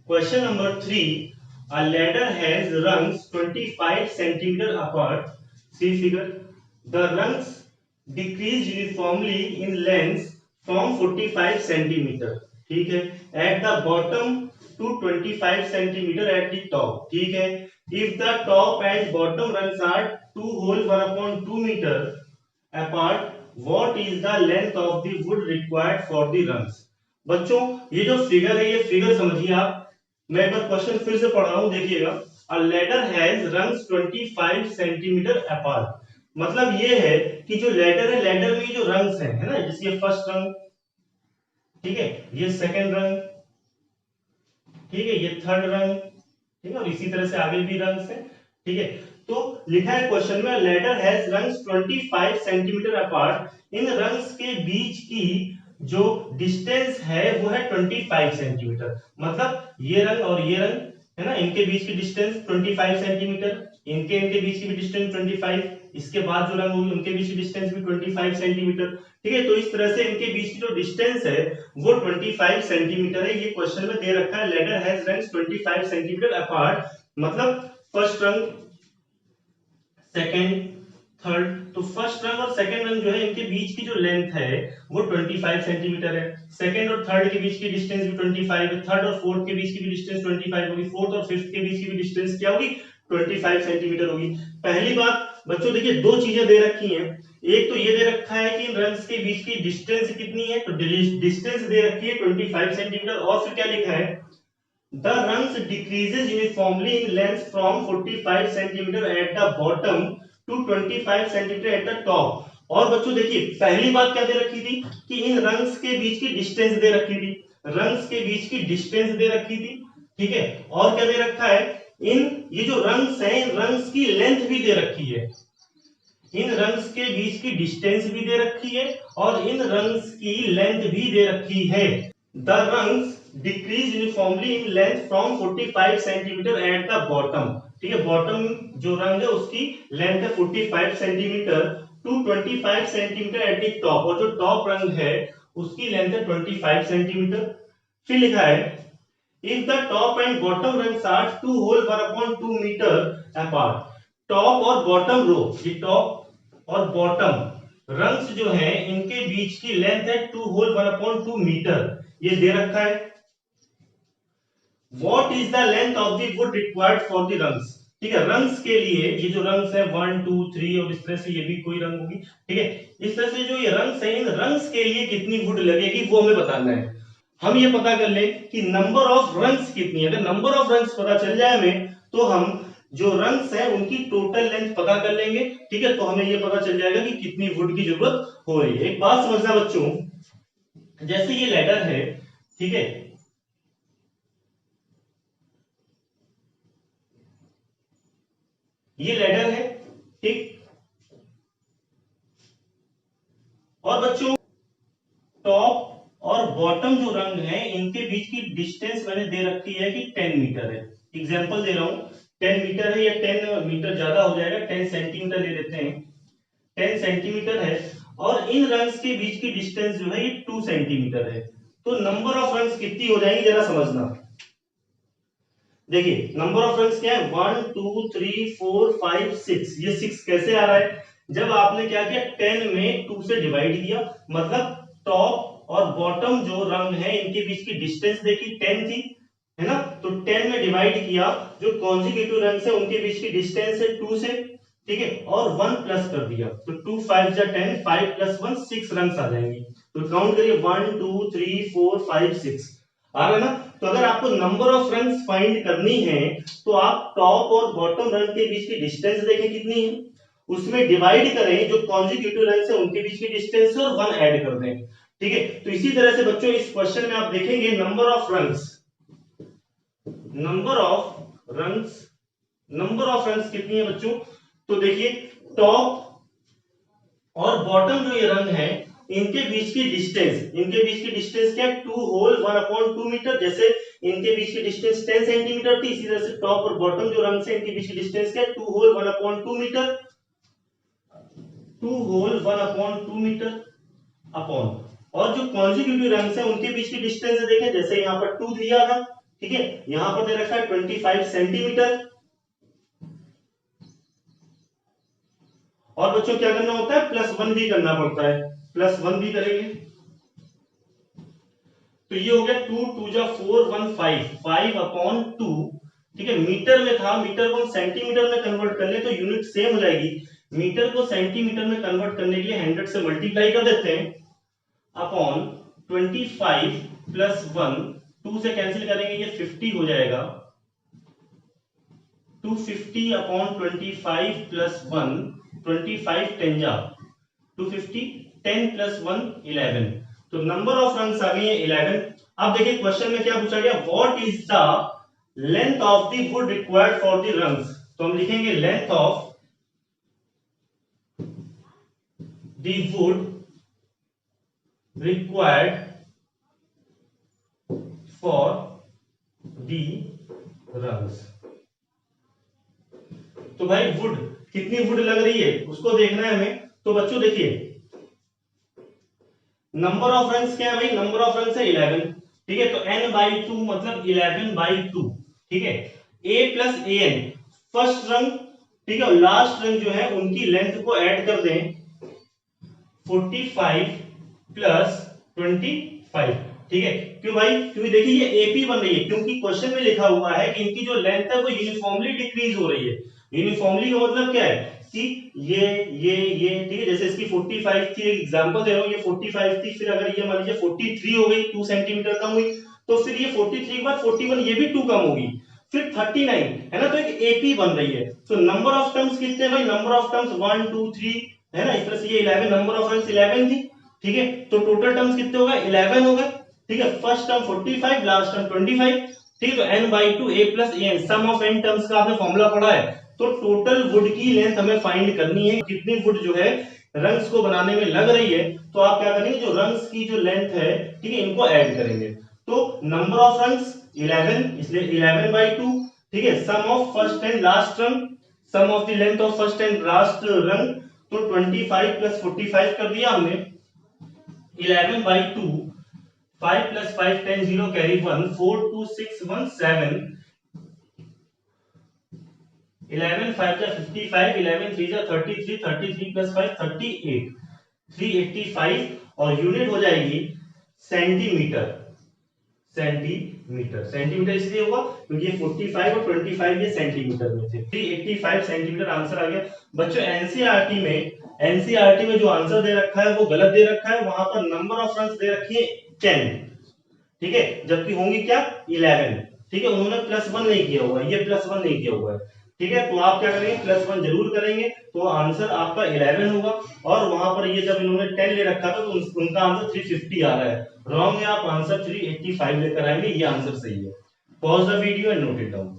Question number 3. A ladder has rungs 25 centimeter apart. See figure. The rungs decrease uniformly in length from 45 centimeter. ठीक है. At the bottom to 25 centimeter at the top. ठीक है. If the top and bottom rungs are 2 whole 1/2 meter apart, what is the length of the wood required for the rungs? बच्चों ये जो figure है ये figure समझिए आप. मैं एक बार क्वेश्चन फिर से पढ़ रहा हूं, देखिएगा. अ ladder has rungs 25 centimetre apart. मतलब ये है कि जो लेडर है, लेडर में जो रंग्स है ना, जैसे ये फर्स्ट रंग, ठीक है, ये सेकंड रंग, ठीक है, ये थर्ड रंग, ठीक है, और इसी तरह से आगे भी रंग्स है. ठीक है. तो लिखा है क्वेश्चन में ladder has rungs 25 centimetre apart. In rungs के बीच की जो डिस्टेंस है वो है 25 सेंटीमीटर. मतलब ये रंग और ये रंग है ना, इनके बीच की डिस्टेंस 25 सेंटीमीटर, इनके बीच की भी डिस्टेंस 25, इसके बाद जो रंग होगी उनके बीच की डिस्टेंस भी 25 सेंटीमीटर. ठीक है. तो इस तरह से इनके बीच की जो डिस्टेंस है वो 25 सेंटीमीटर है. ये क्वेश्चन में दे रखा है ladder has rungs 25 centimetre apart. मतलब फर्स्ट रंग, सेकंड, थर्ड. तो फर्स्ट रंग और सेकंड रंग जो है इनके बीच की जो लेंथ है वो 25 सेंटीमीटर है. सेकंड और थर्ड के बीच की डिस्टेंस भी 25 है. थर्ड और फोर्थ के बीच की भी डिस्टेंस 25 होगी. फोर्थ और फिफ्थ के बीच की भी डिस्टेंस क्या होगी? 25 सेंटीमीटर होगी. पहली बात बच्चों देखिए, दो चीजें दे रखी हैं. एक तो ये दे रखा है कि इन रंग्स के बीच की डिस्टेंस कितनी है, तो डिस्टेंस दे रखी है 25 सेंटीमीटर. और फिर क्या लिखा है? The rungs decreases uniformly in length from 45 centimeter at the bottom to 25 centimeter at the top. और बच्चों देखिए, पहली बात क्या दे रखी थी कि इन रंग्स के बीच की डिस्टेंस दे रखी थी. रंग्स के बीच की डिस्टेंस दे रखी थी. ठीक है. और क्या दे रखा है? ये जो रंग्स हैं, इन रंग्स की लेंथ भी दे रखी है. इन रंग्स के बीच की डिस्टेंस भी दे रखी है और इन रंग्स की लेंथ भी दे रखी है. The rungs decrease uniformly in length from 45 centimetre at the bottom. ठीक है. बॉटम जो रंग है उसकी लेंथ है 45 centimetre to 25 centimetre at the top. और जो टॉप रंग है उसकी लेंथ है 25 सेंटीमीटर. फिर लिखा है if the top and bottom rungs are 2 whole 1/2 metre apart. Top और बॉटम रो, ये टॉप और बॉटम रंग्स जो हैं इनके बीच की लेंथ है 2 होल 1/2 मीटर. ये दे रखा है. What is the length of the wood required for the rungs? ठीक है. रंग्स के लिए ये जो रंग्स है 1 2 3 और इस तरह से ये भी कोई रंग होगी. ठीक है. इस तरह से जो ये रंग्स है, इन रंग्स के लिए कितनी वुड लगेगी वो हमें बताना है. हम ये पता कर ले कि नंबर ऑफ रंग्स कितनी है. अगर नंबर ऑफ रंग्स पता चल जाए हमें तो हम जो रंग्स है उनकी टोटल लेंथ पता कर लेंगे. ठीक है. तो हमें ये पता चल जाएगा कि कितनी वुड की जरूरत हो रही है. एक बात समझना बच्चों, जैसे ये लैडर है, ठीक है, ये लैडर है. ठीक. और बच्चों टॉप और बॉटम जो रंग है इनके बीच की डिस्टेंस मैंने दे रखी है कि 10 मीटर है. एग्जांपल दे रहा हूं, 10 मीटर है या 10 मीटर ज्यादा हो जाएगा, 10 सेंटीमीटर ले लेते हैं. 10 सेंटीमीटर है और इन रंग्स के बीच की डिस्टेंस जो है ये 2 सेंटीमीटर है. तो नंबर ऑफ रंग्स कितनी हो जाएंगी जरा समझना. देखिए नंबर ऑफ रंग्स क्या है, 1 2 3 4 5 6. ये 6 कैसे आ रहा है? जब आपने क्या किया, 10 में 2 से डिवाइड किया. मतलब टॉप और बॉटम जो रंग है इनके बीच की डिस्टेंस देखी 10 थी, है ना. तो 10 में डिवाइड किया, जो कॉन्जिक्यूटिव रंग्स है उनके बीच की डिस्टेंस है 2 से. ठीक है. और 1 प्लस कर दिया तो 2 5 जा 10, 5 प्लस 1 6 रंग्स आ जाएंगे. तो काउंट करिए 1 2 3 4 5 6 आ रहा है ना. तो अगर आपको नंबर ऑफ रंग्स फाइंड करनी है तो आप टॉप और बॉटम रंग के बीच की डिस्टेंस देखें कितनी है, उसमें डिवाइड करें जो कॉन्जिक्यूटिव रंग्स है उनके बीच की डिस्टेंस है और 1 ऐड कर दें. ठीक है. तो इसी तरह से बच्चों इस क्वेश्चन में आप देखेंगे number of rungs, number of rungs, number of rungs कितनी है बच्चों. तो देखिए टॉप और बॉटम जो ये रंग है इनके बीच की डिस्टेंस, इनके बीच की डिस्टेंस क्या है, 2 होल 1/2 मीटर. जैसे इनके बीच की डिस्टेंस 10 सेंटीमीटर थी, इसी तरह से टॉप और बॉटम जो रंग है इनके बीच की डिस्टेंस क्या है, 2 whole 1/2 metre. 2 whole 1/2 metre upon, और जो कॉन्जिक्यूटिव रंग्स है उनके बीच की डिस्टेंस देखें, जैसे यहाँ पर 2 दिया था, ठीक है, यहां पर दे रखा है 25 सेंटीमीटर। और बच्चों क्या करना होता है, +1 भी करना पड़ता है, +1 भी करेंगे। तो ये हो गया 2 2 जा 4 1 5 5/2। ठीक है, मीटर में था, मीटर को हम सेंटीमीटर में कन्वर्ट कर ले तो यूनिट सेम हो जाएगी। मीटर को सेंटीमीटर में कन्वर्ट करने के लिए 100 से मल्टीप्लाई कर देते हैं, अपॉन 25 + 1, 2 से कैंसिल करेंगे ये 50 हो जाएगा, 250/25 + 1, 25 10 जा 250, 10 + 1 11। तो नंबर ऑफ रंस आ गए 11। अब देखिए क्वेश्चन में क्या पूछा गया, what is the length of the wood required for the runs. तो हम लिखेंगे length of the wood required for the runs. तो भाई वुड, कितनी वुड लग रही है उसको देखना है हमें। तो बच्चों देखिए, नंबर ऑफ रंस क्या है भाई, नंबर ऑफ रंस है 11। ठीक है, तो n/2 मतलब 11/2। ठीक है, a + an फर्स्ट रंग, ठीक है, और लास्ट रंग जो है उनकी लेंथ को ऐड कर दें, 45 + 25। ठीक है, क्यों भाई, क्योंकि देखिए ये एपी बन रही है, क्योंकि क्वेश्चन में लिखा हुआ है कि इनकी जो लेंथ है वो यूनिफॉर्मली डिक्रीज हो रही है। यूनिफॉर्मली का मतलब क्या है कि ये ठीक है, जैसे इसकी 45 थी, एक एग्जांपल दे रहा हूं, ये 45 थी, फिर अगर ये मान लीजिए 43 हो गई, 2 सेंटीमीटर कम हुई, तो फिर ये 43 के बाद 41 ये भी 2 कम होगी, फिर 39 है ना, तो एक एपी बन रही है। तो नंबर ऑफ टर्म्स कितने हैं भाई, नंबर ऑफ टर्म्स 1 2 3 है ना, इस तरह से ये 11, नंबर ऑफ रंस 11 थी। ठीक है, तो टोटल टर्म्स कितने हो गए, 11 हो गए। ठीक है, फर्स्ट टर्म 45, लास्ट टर्म 25। ठीक है, तो n/2 a + an, sum of n terms का आपने फॉर्मूला पढ़ा है। तो टोटल वुड की लेंथ हमें फाइंड करनी है, कितनी वुड जो है रंग्स को बनाने में लग रही है। तो आप क्या करेंगे, जो रंग्स की जो लेंथ है, ठीक है, इनको ऐड करेंगे। तो नंबर ऑफ रंग्स 11, इसलिए 11/2। ठीक है, sum of first and last रंग, sum of the length of first and last रंग, तो 25 + 45 कर दिया हमने, 11/2, 5 + 5 10 0 कैरी 1, 4 2 6 1 7, 11 5 जा 55, 11 3 जा 33, 33 + 5 38, 385। और यूनिट हो जाएगी सेंटीमीटर। सेंटीमीटर, सेंटीमीटर इसलिए होगा क्योंकि ये 45 और 25 ये सेंटीमीटर में थे, 385 सेंटीमीटर आंसर आ गया। बच्चों एनसीईआरटी में जो आंसर दे रखा है वो गलत दे रखा है, वहां पर नंबर ऑफ रन्स दे रखी है 10। ठीक है, जबकि होंगी क्या 11। ठीक है, उन्होंने +1 नहीं किया हुआ, ये +1 नहीं किया हुआ है। ठीक है, तो आप क्या करेंगे, +1 जरूर करेंगे, तो आंसर आपका 11 होगा। और वहां पर ये जब इन्होंने 10 ले रखा था तो उनका आंसर 350 आ रहा है, रॉन्ग है, आप आंसर 385 लेकर आएंगे, ये आंसर सही है। Pause the video and note it down.